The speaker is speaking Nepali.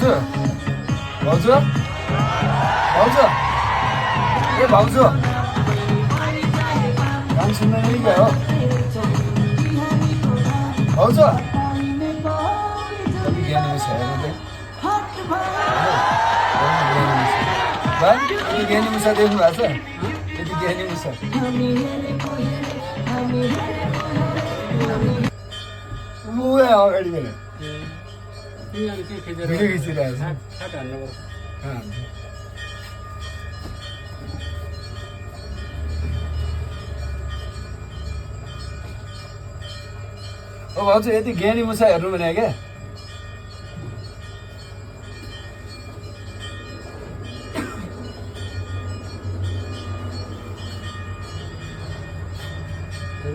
भाउजू भाउजू भाउजू ए भाउजू गान सुन्दैन नि क्या हो भाउजू कति ज्ञानी छ हेर्नु त यति ज्ञानी मुसा देख्नु भएको छ यति ज्ञानी मुसा अगाडि गएर भिडियो खिचिरहेको छ ओ भाउजू यति ज्ञानी मुसा हेर्नु भने क्या